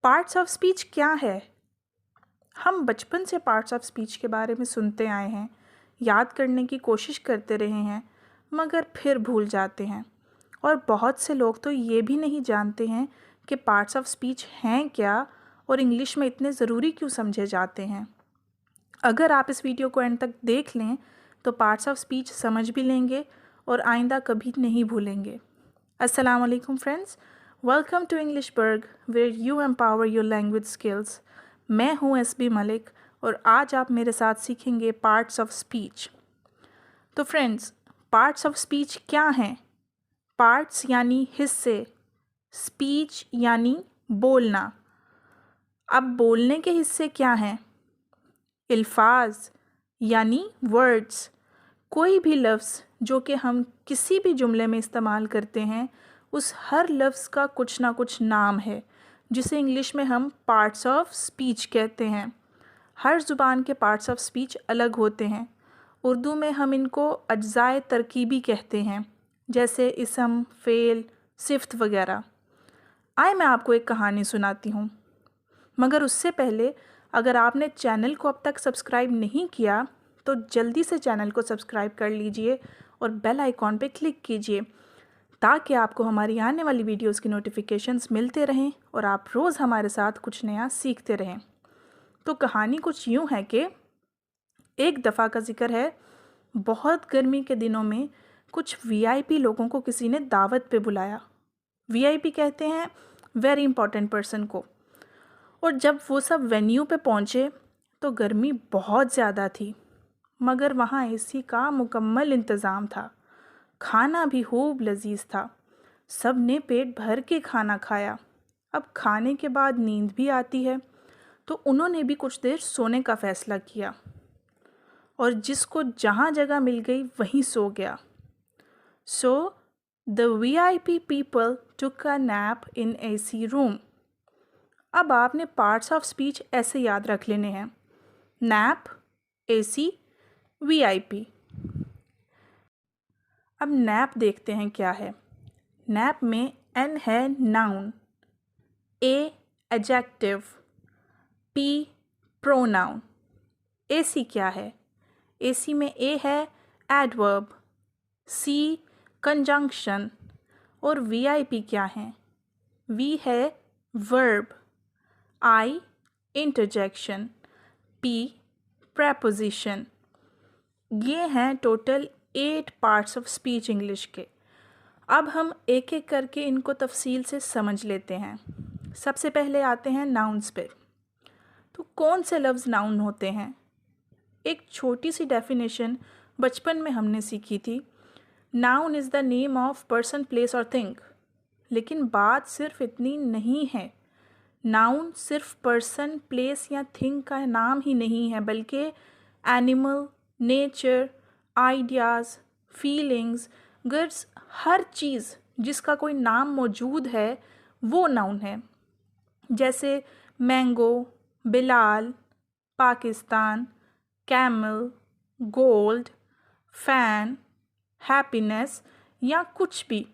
Parts of speech क्या है? हम बचपन से पार्ट्स ऑफ स्पीच के बारे में सुनते आए हैं, याद करने की कोशिश करते रहे हैं, मगर फिर भूल जाते हैं। और बहुत से लोग तो ये भी नहीं जानते हैं कि पार्ट्स ऑफ स्पीच हैं क्या और इंग्लिश में इतने ज़रूरी क्यों समझे जाते हैं। अगर आप इस वीडियो को एंड तक देख लें तो पार्ट्स ऑफ स्पीच समझ भी लेंगे और आइंदा कभी नहीं भूलेंगे। अस्सलाम वालेकुम friends, welcome to English berg where you empower your language skills. मैं हूं एसबी मलिक और आज आप मेरे साथ सीखेंगे पार्ट्स ऑफ स्पीच। तो फ्रेंड्स, पार्ट्स ऑफ स्पीच क्या हैं? पार्ट्स यानी हिस्से, स्पीच यानी बोलना। अब बोलने के हिस्से क्या हैं? अल्फाज यानी वर्ड्स। कोई भी लफ्ज़ जो कि हम किसी भी जुमले में इस्तेमाल करते हैं, उस हर लफ्ज़ का कुछ ना कुछ नाम है, जिसे इंग्लिश में हम पार्ट्स ऑफ स्पीच कहते हैं। हर ज़ुबान के पार्ट्स ऑफ स्पीच अलग होते हैं। उर्दू में हम इनको अज्ज़ाए तरकीबी कहते हैं, जैसे इसम, फ़ेल, सिफ़्त वगैरह। आए मैं आपको एक कहानी सुनाती हूँ, मगर उससे पहले अगर आपने चैनल को अब तक सब्सक्राइब नहीं किया तो जल्दी से चैनल को सब्सक्राइब कर लीजिए और बेल आइकॉन पे क्लिक कीजिए, ताकि आपको हमारी आने वाली वीडियोस की नोटिफिकेशंस मिलते रहें और आप रोज़ हमारे साथ कुछ नया सीखते रहें। तो कहानी कुछ यूँ है कि एक दफ़ा का ज़िक्र है, बहुत गर्मी के दिनों में कुछ वीआईपी लोगों को किसी ने दावत पे बुलाया। वीआईपी कहते हैं वेरी इंपॉर्टेंट पर्सन को। और जब वो सब वेन्यू पे पहुँचे तो गर्मी बहुत ज़्यादा थी, मगर वहाँ एसी का मुकम्मल इंतज़ाम था। खाना भी खूब लजीज था। सब ने पेट भर के खाना खाया। अब खाने के बाद नींद भी आती है, तो उन्होंने भी कुछ देर सोने का फ़ैसला किया और जिसको जहाँ जगह मिल गई वहीं सो गया। So the VIP people took a nap in AC room. अब आपने पार्ट्स ऑफ स्पीच ऐसे याद रख लेने हैं: नैप, एसी, वीआईपी। अब नैप देखते हैं क्या है। नैप में एन है नाउन, ए एडजेक्टिव, पी प्रोनाउन। एसी क्या है? एसी में ए है एडवर्ब, सी कंजंक्शन और वीआईपी क्या है? वी है वर्ब, आई इंटरजेक्शन, पी प्रेपोजिशन। ये हैं total 8 parts of speech English के। अब हम एक एक करके इनको तफसील से समझ लेते हैं। सबसे पहले आते हैं नाउन्स पे। तो कौन से लफ्ज़ नाउन होते हैं? एक छोटी सी डेफिनेशन बचपन में हमने सीखी थी, noun is the name of person, place और थिंग। लेकिन बात सिर्फ इतनी नहीं है। नाउन सिर्फ पर्सन, प्लेस या थिंग का नाम ही नहीं है, बल्कि animal, nature, ideas, feelings, goods, हर चीज़ जिसका कोई नाम मौजूद है वो नाउन है। जैसे mango, Bilal, Pakistan, camel, gold, fan, happiness या कुछ भी।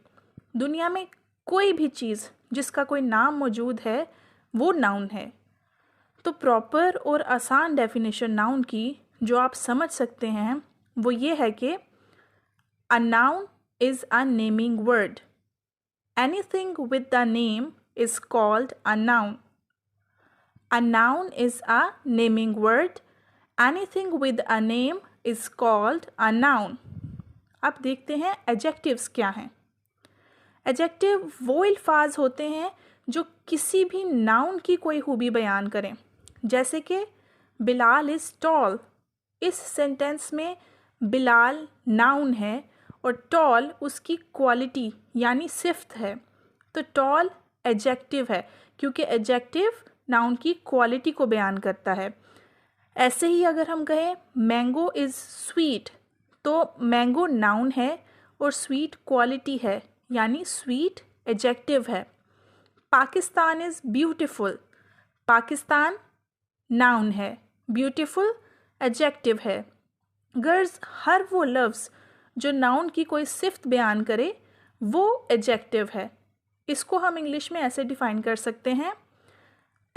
दुनिया में कोई भी चीज़ जिसका कोई नाम मौजूद है वो नाउन है। तो प्रॉपर और आसान डेफिनेशन नाउन की जो आप समझ सकते हैं वो ये है कि a noun is a naming word. Anything with the name is called a noun. A noun is a naming word. Anything with a name is called a noun. अब देखते हैं एडजेक्टिव्स क्या हैं। एडजेक्टिव वो अल्फाज होते हैं जो किसी भी नाउन की कोई खूबी बयान करें। जैसे कि बिलाल इज़ टॉल। इस सेंटेंस में बिलाल नाउन है और टॉल उसकी क्वालिटी यानी सिफ्त है। तो टॉल एडजेक्टिव है, क्योंकि एडजेक्टिव नाउन की क्वालिटी को बयान करता है। ऐसे ही अगर हम कहें मैंगो इज़ स्वीट, तो मैंगो नाउन है और स्वीट क्वालिटी है, यानी स्वीट एडजेक्टिव है। Pakistan is beautiful. Pakistan noun है, ब्यूटीफुल एडजेक्टिव है। गर्ल्स, हर वो लफ्ज़ जो नाउन की कोई सिफ्त बयान करे वो एडजेक्टिव है। इसको हम इंग्लिश में ऐसे डिफ़ाइन कर सकते हैं: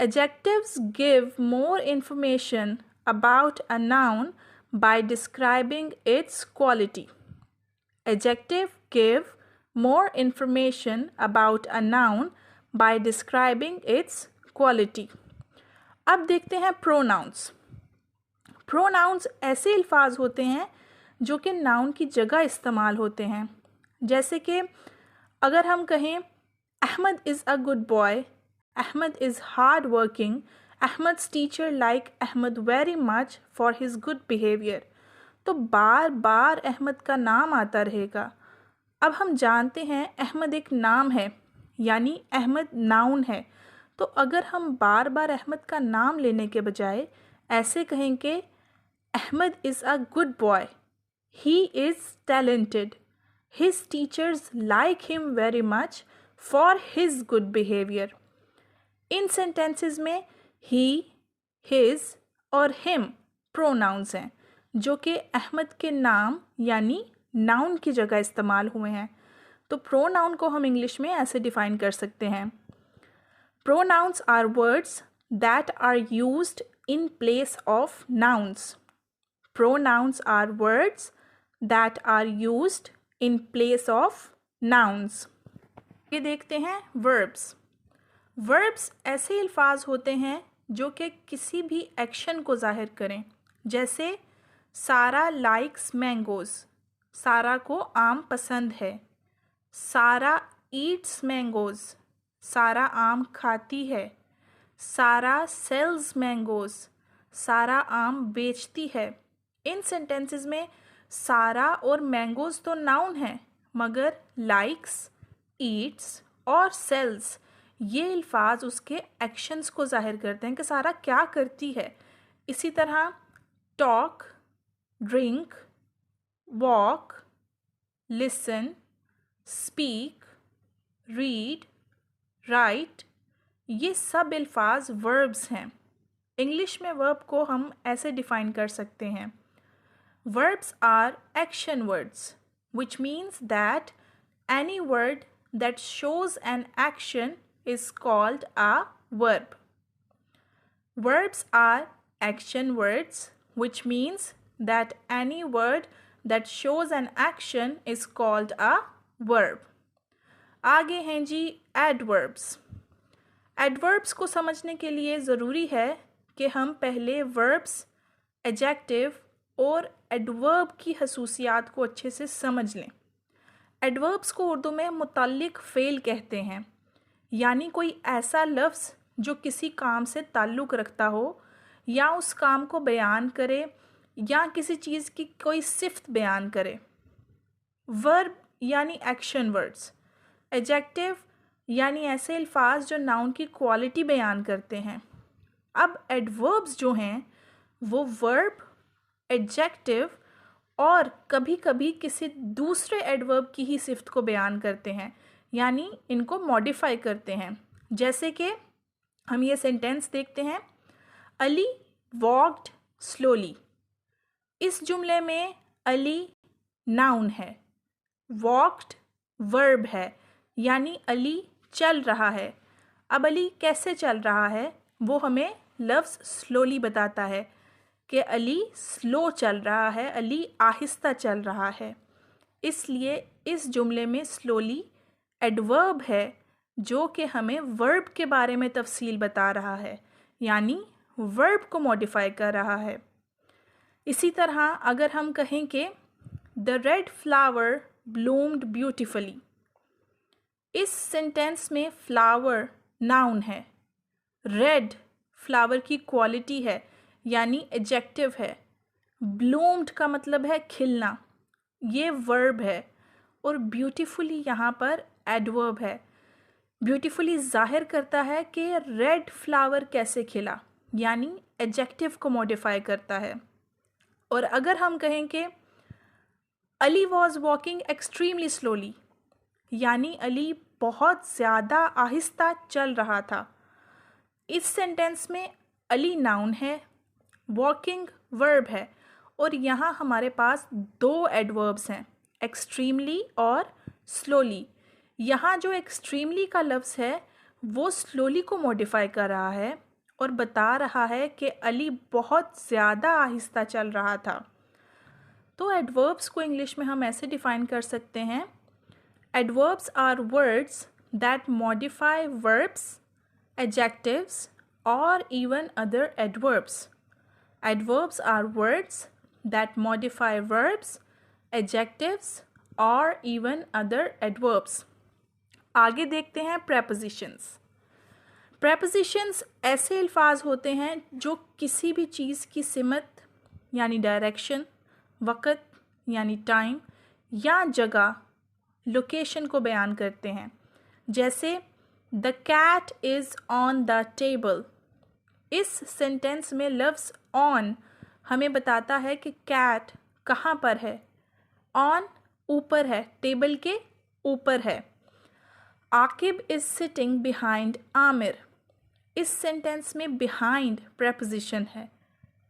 Adjectives give more information about a noun by describing its quality. Adjective give more information about a noun by describing its quality. अब देखते हैं प्रोनाउंस. प्रोनाउंस ऐसे अल्फाज होते हैं जो कि नाउन की जगह इस्तेमाल होते हैं. जैसे कि अगर हम कहें Ahmed is a good boy, Ahmed is hard working, Ahmed's teacher like Ahmed very much for his good behaviour, तो बार बार अहमद का नाम आता रहेगा. अब हम जानते हैं अहमद एक नाम है, यानी अहमद नाउन है. तो अगर हम बार बार अहमद का नाम लेने के बजाय ऐसे कहेंगे Ahmed is a good boy, he is talented, his teachers like him very much for his good behaviour. इन सेंटेंसेस में ही, हिज और हिम प्रोनाउंस हैं जो कि अहमद के नाम यानी नाउन की जगह इस्तेमाल हुए हैं. तो प्रोनाउन को हम इंग्लिश में ऐसे डिफाइन कर सकते हैं. Pronouns are words that are used in place of nouns. Pronouns are words that are used in place of nouns. ये देखते हैं वर्ब्स. वर्ब्स ऐसे अल्फाज होते हैं जो कि किसी भी एक्शन को जाहिर करें. जैसे सारा लाइक्स मैंगोज़, सारा को आम पसंद है. सारा ईट्स मैंगोज़, सारा आम खाती है. सारा सेल्स मैंगोज़, सारा आम बेचती है. इन सेंटेंसेस में सारा और मैंगोज़ तो नाउन हैं, मगर लाइक्स, ईट्स और सेल्स ये अल्फाज उसके एक्शंस को जाहिर करते हैं कि सारा क्या करती है. इसी तरह talk, drink, walk, listen, speak, read, right, ये सब अल्फाज वर्ब्स हैं. इंग्लिश में वर्ब को हम ऐसे डिफाइन कर सकते हैं. Verbs are action words which means that any word that shows an action is called a verb. Verbs are action words, which means that any word that shows an action is called a verb. आगे हैं जी adverbs. Adverbs को समझने के लिए ज़रूरी है कि हम पहले verbs, adjective और adverb की खसूसियात को अच्छे से समझ लें. एडवर्ब्स को उर्दू में मुतल्लिक फ़ेल कहते हैं, यानी कोई ऐसा लफ्ज़ जो किसी काम से ताल्लुक़ रखता हो या उस काम को बयान करे या किसी चीज़ की कोई सिफ़त बयान करे. वर्ब यानी एक्शन वर्ड्स. एडजेक्टिव यानी ऐसे अल्फाज जो नाउन की क्वालिटी बयान करते हैं. अब एडवर्ब्स जो हैं वो वर्ब, एडजेक्टिव और कभी कभी किसी दूसरे एडवर्ब की ही सिफ्त को बयान करते हैं, यानी इनको मॉडिफाई करते हैं. जैसे कि हम ये सेंटेंस देखते हैं, अली वॉक्ड स्लोली. इस जुमले में अली नाउन है, वॉक्ड वर्ब है, यानी अली चल रहा है. अब अली कैसे चल रहा है वो हमें लफ्ज़ स्लोली बताता है कि अली स्लो चल रहा है, अली आहिस्ता चल रहा है. इसलिए इस जुमले में स्लोली एडवर्ब है जो कि हमें वर्ब के बारे में तफसील बता रहा है, यानी वर्ब को मॉडिफाई कर रहा है. इसी तरह अगर हम कहें कि the red flower bloomed beautifully, इस सेंटेंस में फ्लावर नाउन है, रेड फ्लावर की क्वालिटी है यानी एडजेक्टिव है, ब्लूम्ड का मतलब है खिलना, ये वर्ब है, और ब्यूटीफुली यहाँ पर एडवर्ब है. ब्यूटीफुली जाहिर करता है कि रेड फ्लावर कैसे खिला, यानी एडजेक्टिव को मॉडिफाई करता है. और अगर हम कहें कि Ali was walking extremely slowly, यानी अली बहुत ज़्यादा आहिस्ता चल रहा था. इस सेंटेंस में अली नाउन है, वॉकिंग वर्ब है, और यहाँ हमारे पास दो एडवर्ब्स हैं, एक्सट्रीमली और स्लोली. यहाँ जो एक्सट्रीमली का लफ्ज़ है वो स्लोली को मॉडिफाई कर रहा है, और बता रहा है कि अली बहुत ज़्यादा आहिस्ता चल रहा था। तो एडवर्ब्स को इंग्लिश में हम ऐसे डिफ़ाइन कर सकते हैं, adverbs are words that modify verbs, adjectives और even other adverbs. Adverbs are words that modify verbs, adjectives और इवन अदर एडवर्ब्स। आगे देखते हैं प्रेपोजिशंस। प्रेपोजिशंस ऐसे अल्फाज होते हैं जो किसी भी चीज़ की सिमत यानी डायरेक्शन, वक़्त यानी टाइम या जगह, लोकेशन को बयान करते हैं। जैसे the cat is on the table. इस सेंटेंस में लफ्ज़ ऑन हमें बताता है कि कैट कहाँ पर है। ऑन ऊपर है, टेबल के ऊपर है। Aqib is sitting behind Aamir. इस सेंटेंस में बिहाइंड प्रेपोजिशन है।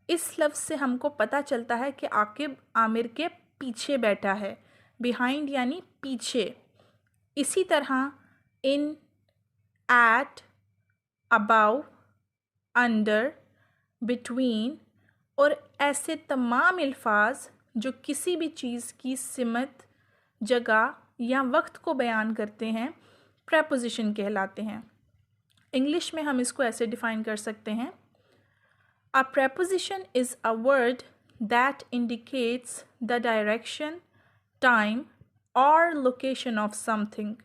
इस लफ्ज़ से हमको पता चलता है कि आकिब आमिर के पीछे बैठा है। बिहाइंड यानी पीछे। इसी तरह इन, एट, अबाउ, अंडर, बिटवीन और ऐसे तमाम अल्फाज जो किसी भी चीज़ की सिमत, जगह या वक्त को बयान करते हैं, प्रेपोजिशन कहलाते हैं। इंग्लिश में हम इसको ऐसे डिफ़ाइन कर सकते हैं, a preposition is a word that indicates the direction, time और location of something.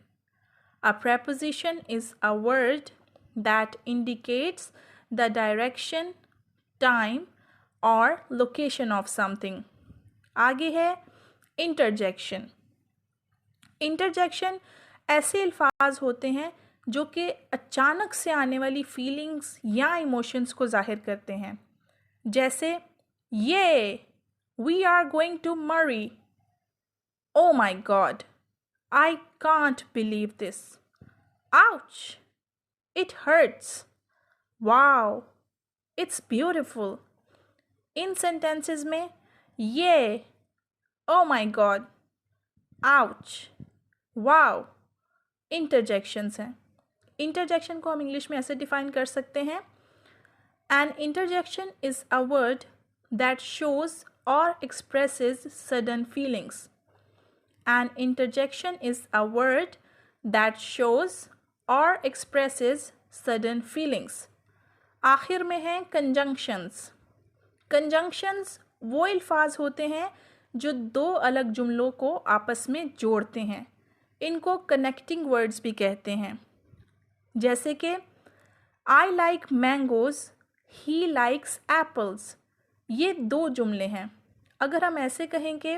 A preposition is a word that indicates the direction, time or location of something. आगे है interjection. Interjection ऐसे अल्फाज होते हैं जो कि अचानक से आने वाली फीलिंग्स या इमोशंस को जाहिर करते हैं। जैसे ये, we are going to Murray. Oh my God, I can't believe this. Ouch! It hurts. Wow! It's beautiful. In sentences में ये, oh my God, ouch, wow, interjections हैं। Interjection को हम इंग्लिश में ऐसे डिफ़ाइन कर सकते हैं, an interjection is a word that shows or expresses sudden feelings. An interjection is a word that shows or expresses sudden feelings. आखिर में हैं conjunctions. Conjunctions वो अल्फाज होते हैं जो दो अलग जुमलों को आपस में जोड़ते हैं। इनको connecting words भी कहते हैं। जैसे कि I like mangoes, he likes apples. ये दो जुमले हैं। अगर हम ऐसे कहें कि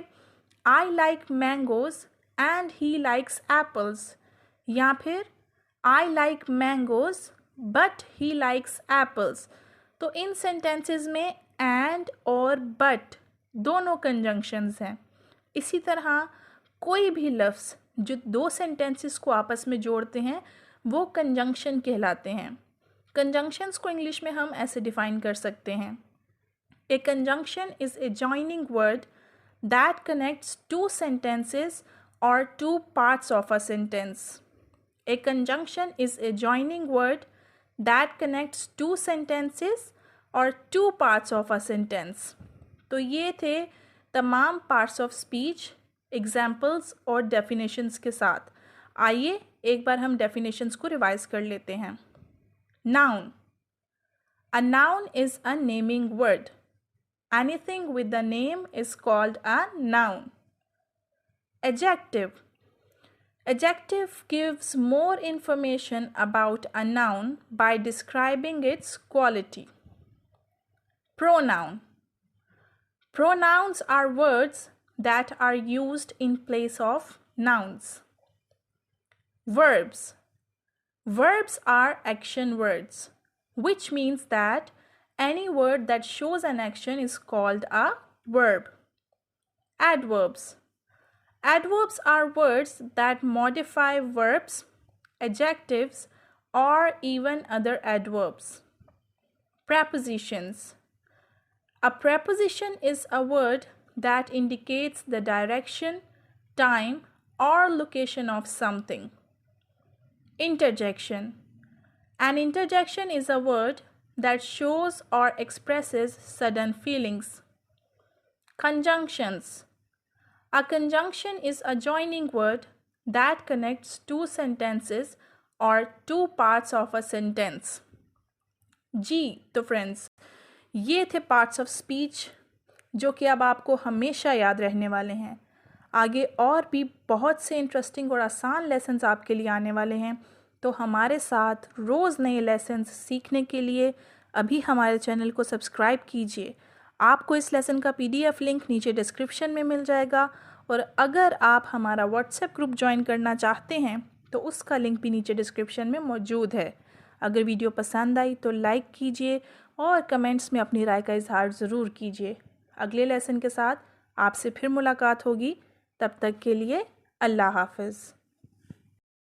I like mangoes and he likes apples, या फिर I like mangoes but he likes apples, तो इन sentences में and और but दोनों conjunctions हैं। इसी तरह कोई भी लफ्ज़ जो दो sentences को आपस में जोड़ते हैं वो conjunction कहलाते हैं। conjunctions को इंग्लिश में हम ऐसे डिफ़ाइन कर सकते हैं, A conjunction is a joining word that connects two sentences or two parts of a sentence. A conjunction is a joining word that connects two sentences or two parts of a sentence. तो ये थे तमाम parts of speech, examples और definitions के साथ। आइए एक बार हम definitions को रिवाइज कर लेते हैं। Noun. A noun is a naming word. Anything with the name is called a noun. Adjective. Adjective gives more information about a noun by describing its quality. Pronoun. Pronouns are words that are used in place of nouns. Verbs. Verbs are action words, which means that any word that shows an action is called a verb. Adverbs. Adverbs are words that modify verbs, adjectives, or even other adverbs. Prepositions. A preposition is a word that indicates the direction, time, or location of something. Interjection. An interjection is a word that shows or expresses sudden feelings. Conjunctions. A conjunction is a joining word that connects two sentences or two parts of a sentence. जी तो friends, ये थे parts of speech जो कि अब आपको हमेशा याद रहने वाले हैं। आगे और भी बहुत से इंटरेस्टिंग और आसान लेसन्स आपके लिए आने वाले हैं, तो हमारे साथ रोज़ नए लेसन्स सीखने के लिए अभी हमारे चैनल को सब्सक्राइब कीजिए। आपको इस लेसन का PDF लिंक नीचे डिस्क्रिप्शन में मिल जाएगा, और अगर आप हमारा व्हाट्सएप ग्रुप ज्वाइन करना चाहते हैं तो उसका लिंक भी नीचे डिस्क्रिप्शन में मौजूद है। अगर वीडियो पसंद आई तो लाइक कीजिए और कमेंट्स में अपनी राय का इजहार ज़रूर कीजिए। अगले लेसन के साथ आपसे फिर मुलाकात होगी, तब तक के लिए अल्लाह हाफ़िज़।